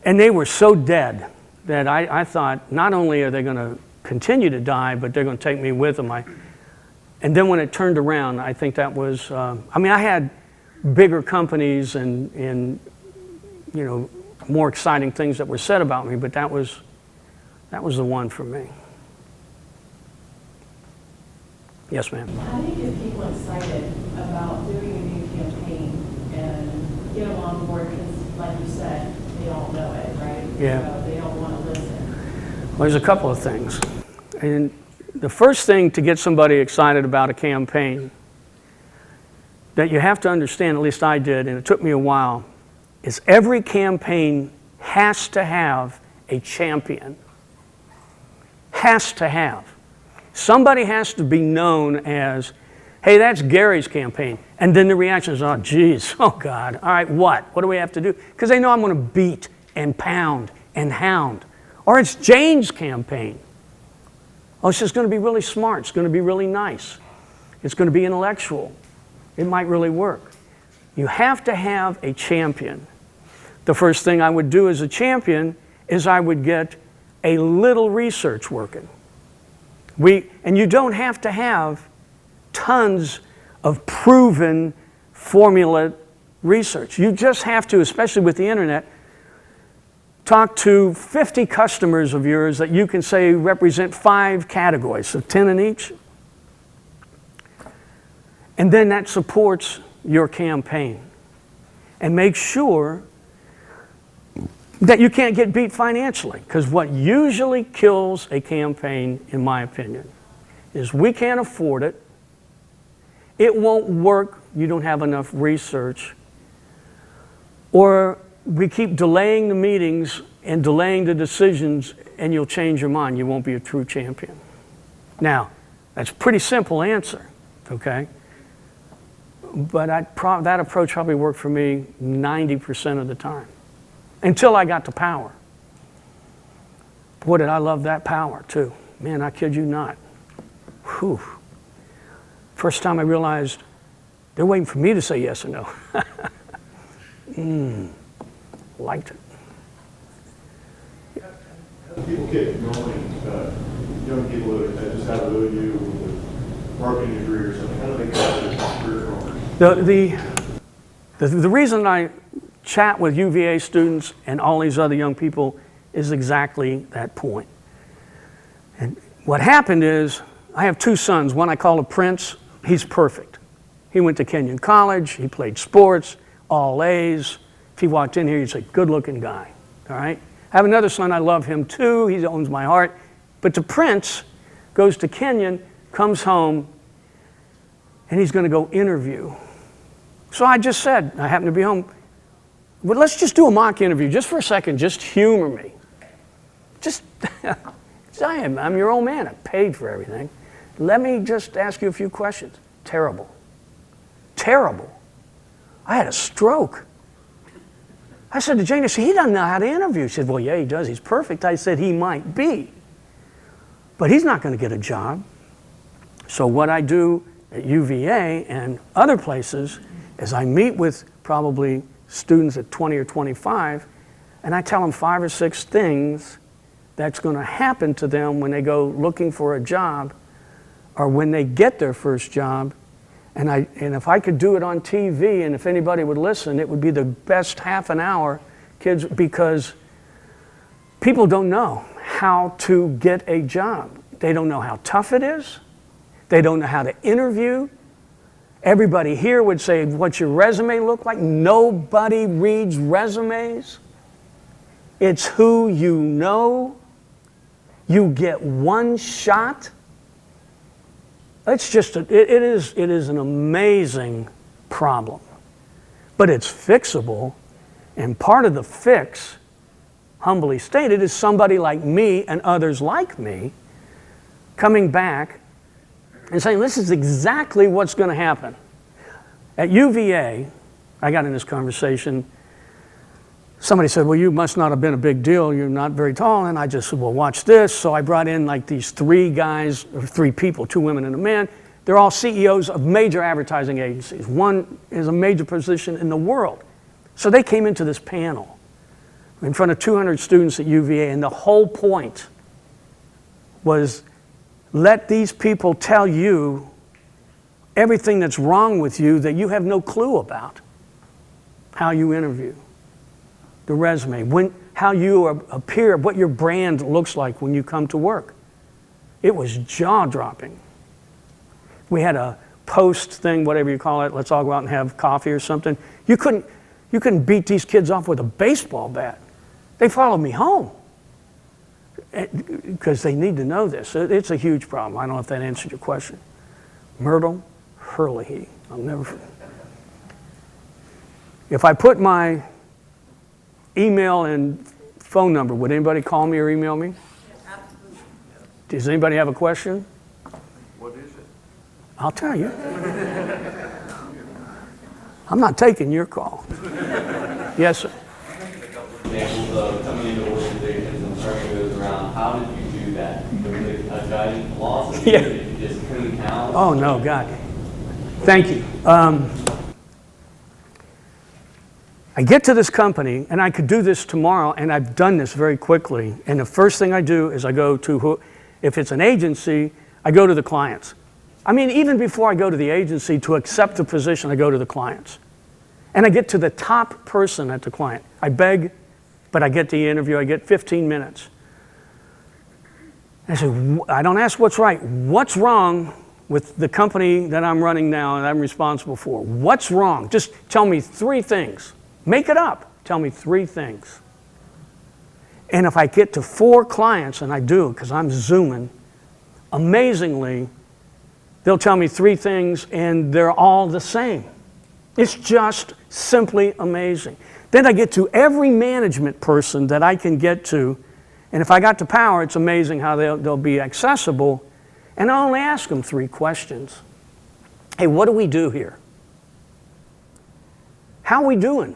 And they were so dead that I thought, not only are they going to continue to die, but they're going to take me with them. And then when it turned around, I think that was, I had bigger companies and more exciting things that were said about me, but that was the one for me. Yes, ma'am. How do you get people excited about doing a new campaign and get them on board? Because, like you said, they don't know it, right? Yeah. So they don't want to listen. Well, there's a couple of things. And the first thing to get somebody excited about a campaign that you have to understand, at least I did, and it took me a while, is every campaign has to have a champion. Has to have. Somebody has to be known as, hey, that's Gary's campaign. And then the reaction is, oh, geez, oh, God. All right, what? What do we have to do? Because they know I'm going to beat and pound and hound. Or it's Jane's campaign. Oh, it's just going to be really smart. It's going to be really nice. It's going to be intellectual. It might really work. You have to have a champion. The first thing I would do as a champion is I would get a little research working. And you don't have to have tons of proven formula research. You just have to, especially with the internet, talk to 50 customers of yours that you can say represent 5 categories, so 10 in each. And then that supports your campaign. And make sure that you can't get beat financially. Because what usually kills a campaign, in my opinion, is we can't afford it. It won't work. You don't have enough research. Or we keep delaying the meetings and delaying the decisions, and you'll change your mind. You won't be a true champion. Now, that's a pretty simple answer, okay? But that approach probably worked for me 90% of the time, until I got to power. Boy, did I love that power, too. Man, I kid you not. Whew. First time I realized they're waiting for me to say yes or no. Liked it. How do people get going, young people that just have a OU with a marketing degree or something? How do they get their career going? The reason I chat with UVA students and all these other young people is exactly that point. And what happened is, I have 2 sons. One I call a prince. He's perfect. He went to Kenyon College. He played sports, all A's. If he walked in here, you'd say, good-looking guy, all right? I have another son. I love him, too. He owns my heart. But the prince goes to Kenyon, comes home, and he's going to go interview. So I just said, I happen to be home, well, let's just do a mock interview just for a second. Just humor me. I'm your old man. I paid for everything. Let me just ask you a few questions. Terrible. Terrible. I had a stroke. I said to Jane, I said, he doesn't know how to interview. She said, well, yeah, he does. He's perfect. I said, he might be. But he's not going to get a job. So what I do at UVA and other places is I meet with probably students at 20 or 25, and I tell them 5 or 6 things that's going to happen to them when they go looking for a job or when they get their first job. And if I could do it on TV and if anybody would listen, it would be the best half an hour, kids, because people don't know how to get a job. They don't know how tough it is. They don't know how to interview. Everybody here would say, what's your resume look like? Nobody reads resumes. It's who you know. You get one shot. It's just, it is an amazing problem. But it's fixable. And part of the fix, humbly stated, is somebody like me and others like me coming back and saying, this is exactly what's going to happen. At UVA, I got in this conversation, somebody said, well, you must not have been a big deal, you're not very tall, and I just said, well, watch this. So I brought in like these 3 guys, or 3 people, 2 women and a man. They're all CEOs of major advertising agencies. One is a major position in the world. So they came into this panel in front of 200 students at UVA, and the whole point was, let these people tell you everything that's wrong with you that you have no clue about. How you interview, the resume, how you appear, what your brand looks like when you come to work. It was jaw-dropping. We had a post thing, whatever you call it, let's all go out and have coffee or something. You couldn't beat these kids off with a baseball bat. They followed me home. Because they need to know this. It's a huge problem. I don't know if that answered your question. Myrtle Hurley. I'll never forget. If I put my email and phone number, would anybody call me or email me? Absolutely. Does anybody have a question? I'll tell you. I'm not taking your call. Yes, sir. Examples of coming into organizations and turning those around. How did you do that? Was it a guiding philosophy? Yeah. Did you just coon house? Oh, no, God. Thank you. I get to this company, and I could do this tomorrow, and I've done this very quickly. And the first thing I do is I go to, if it's an agency, I go to the clients. I mean, even before I go to the agency to accept the position, I go to the clients. And I get to the top person at the client. I beg, but I get the interview. I get 15 minutes. I say, I don't ask what's right. What's wrong with the company that I'm running now and I'm responsible for? What's wrong? Just tell me 3 things. Make it up. Tell me 3 things. And if I get to 4 clients, and I do because I'm zooming, amazingly, they'll tell me 3 things and they're all the same. It's just simply amazing. Then I get to every management person that I can get to, and if I got the power, it's amazing how they'll be accessible. And I only ask them 3 questions. Hey, what do we do here? How are we doing?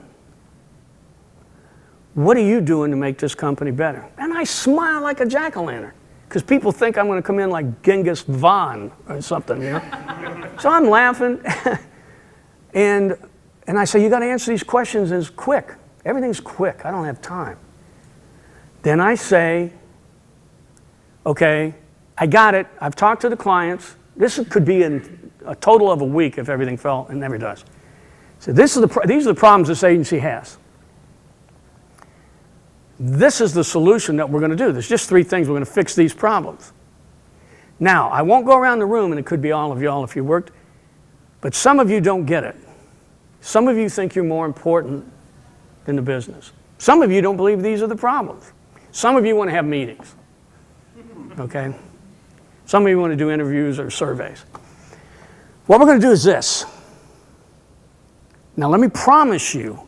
What are you doing to make this company better? And I smile like a jack-o'-lantern because people think I'm going to come in like Genghis Khan or something, you know? So I'm laughing, and I say, you got to answer these questions as quick. Everything's quick. I don't have time. Then I say, okay, I got it. I've talked to the clients. This could be in a total of a week if everything fell, and never does. So these are the problems this agency has. This is the solution that we're going to do. There's just 3 things. We're going to fix these problems. Now, I won't go around the room, and it could be all of y'all if you worked, but some of you don't get it. Some of you think you're more important than the business. Some of you don't believe these are the problems. Some of you want to have meetings, okay? Some of you want to do interviews or surveys. What we're going to do is this. Now, let me promise you,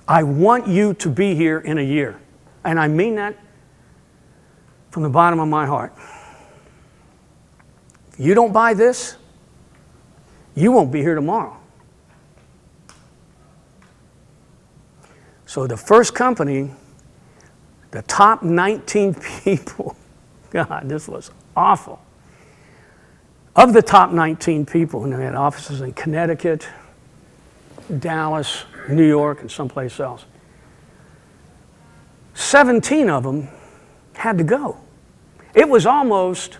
I want you to be here in a year. And I mean that from the bottom of my heart. If you don't buy this, you won't be here tomorrow. So the first company, the top 19 people, God, this was awful. Of the top 19 people, and they had offices in Connecticut, Dallas, New York, and someplace else, 17 of them had to go. It was almost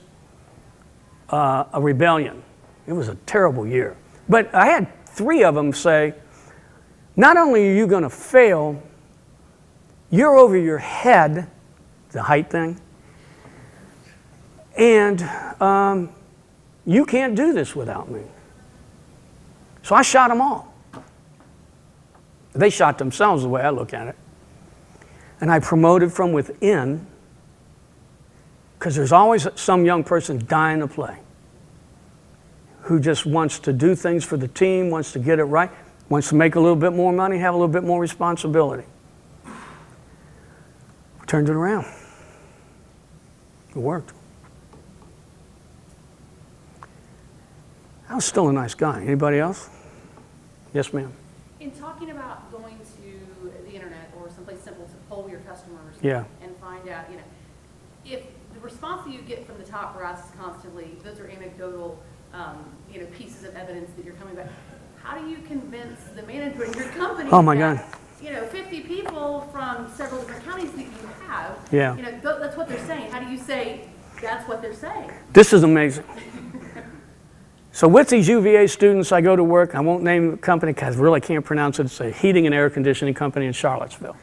a rebellion. It was a terrible year. But I had 3 of them say, not only are you going to fail, you're over your head, the height thing, and you can't do this without me. So I shot them all. They shot themselves the way I look at it. And I promoted from within, because there's always some young person dying to play who just wants to do things for the team, wants to get it right, wants to make a little bit more money, have a little bit more responsibility. We turned it around. It worked. I was still a nice guy. Anybody else? Yes, ma'am. In talking about going to the internet or someplace simple to poll your customers Yeah. and find out, if the response that you get from the top brass is constantly, those are anecdotal, pieces of evidence that you're coming back. How do you convince the manager in your company? Oh my that, God. 50 people from several different counties that you have. Yeah. That's what they're saying. How do you say that's what they're saying? This is amazing. So with these UVA students, I go to work. I won't name the company because I really can't pronounce it. It's a heating and air conditioning company in Charlottesville.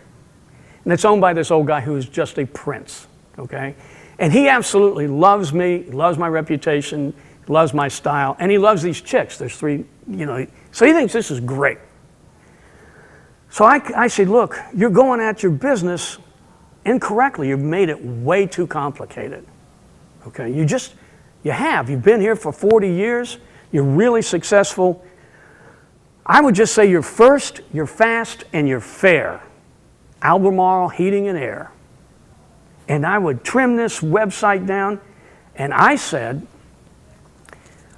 And it's owned by this old guy who is just a prince, okay? And he absolutely loves me, loves my reputation, loves my style, and he loves these chicks. There's 3, so he thinks this is great. So I said, look, you're going at your business incorrectly. You've made it way too complicated, okay? You've been here for 40 years, you're really successful. I would just say you're first, you're fast, and you're fair. Albemarle Heating and Air. And I would trim this website down, and I said,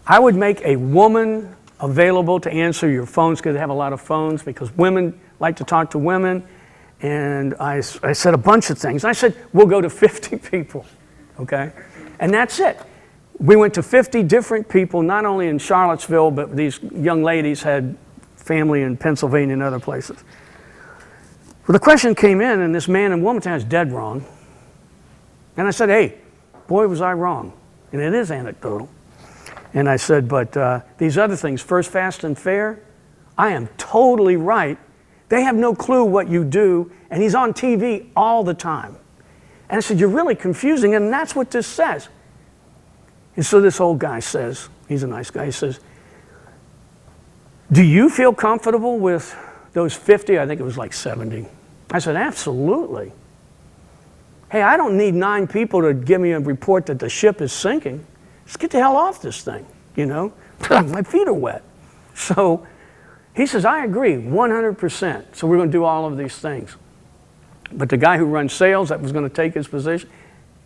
I would make a woman available to answer your phones because they have a lot of phones because women like to talk to women. And I said a bunch of things. I said, we'll go to 50 people, okay? And that's it. We went to 50 different people, not only in Charlottesville, but these young ladies had family in Pennsylvania and other places. Well, the question came in, and this man in Wilmington is dead wrong. And I said, hey, boy, was I wrong. And it is anecdotal. And I said, but these other things, First, Fast, and Fair, I am totally right. They have no clue what you do, and he's on TV all the time. And I said, you're really confusing, and that's what this says. And so this old guy says, he's a nice guy, he says, do you feel comfortable with those 50? I think it was like 70. I said, absolutely. Hey, I don't need 9 people to give me a report that the ship is sinking. Just get the hell off this thing, you know? My feet are wet. So he says, I agree, 100%. So we're going to do all of these things. But the guy who runs sales that was going to take his position,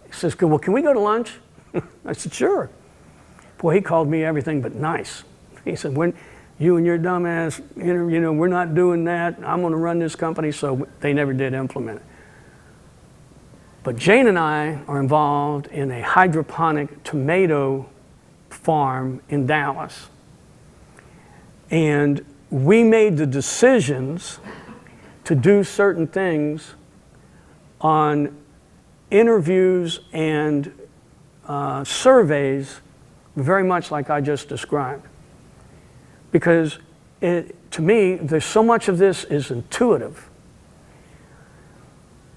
he says, well, can we go to lunch? I said, sure. Boy, he called me everything but nice. He said, when you and your dumb ass, you know, we're not doing that. I'm going to run this company. So they never did implement it. But Jane and I are involved in a hydroponic tomato farm in Dallas. And we made the decisions to do certain things on interviews and surveys very much like I just described. Because to me, there's so much of this is intuitive.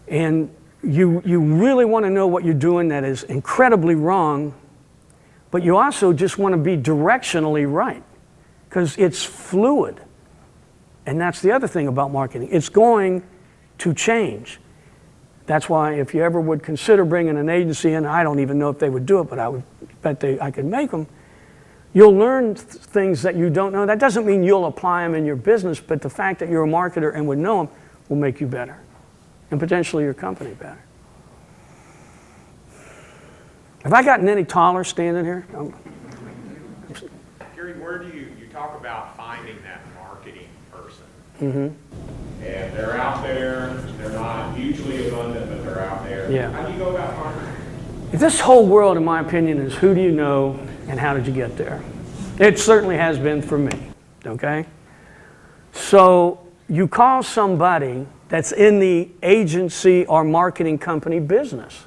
And you really want to know what you're doing that is incredibly wrong, but you also just want to be directionally right because it's fluid. And that's the other thing about marketing. It's going to change. That's why if you ever would consider bringing an agency in, I don't even know if they would do it, but I would bet I could make them. You'll learn things that you don't know. That doesn't mean you'll apply them in your business, but the fact that you're a marketer and would know them will make you better. And potentially your company better. Have I gotten any taller standing here? Gary, where do you talk about finding that marketing person? Mm-hmm. And they're out there, they're not hugely abundant, but they're out there. Yeah. How do you go about finding them? This whole world, in my opinion, is who do you know and how did you get there? It certainly has been for me, okay? So you call somebody that's in the agency or marketing company business.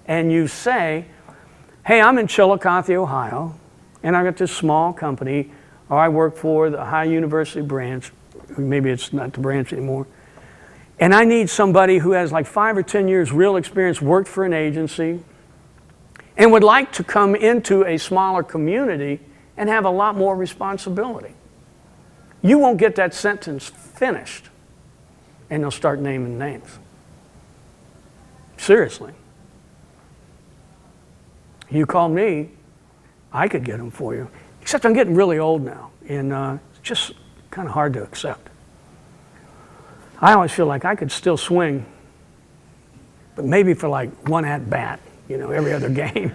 And you say, hey, I'm in Chillicothe, Ohio, and I got this small company, or I work for the Ohio University branch, maybe it's not the branch anymore, and I need somebody who has like 5 or 10 years real experience, worked for an agency, and would like to come into a smaller community and have a lot more responsibility. You won't get that sentence finished. And they'll start naming names. Seriously. You call me, I could get them for you. Except I'm getting really old now, and it's just kind of hard to accept. I always feel like I could still swing, but maybe for like one at bat, you know, every other game.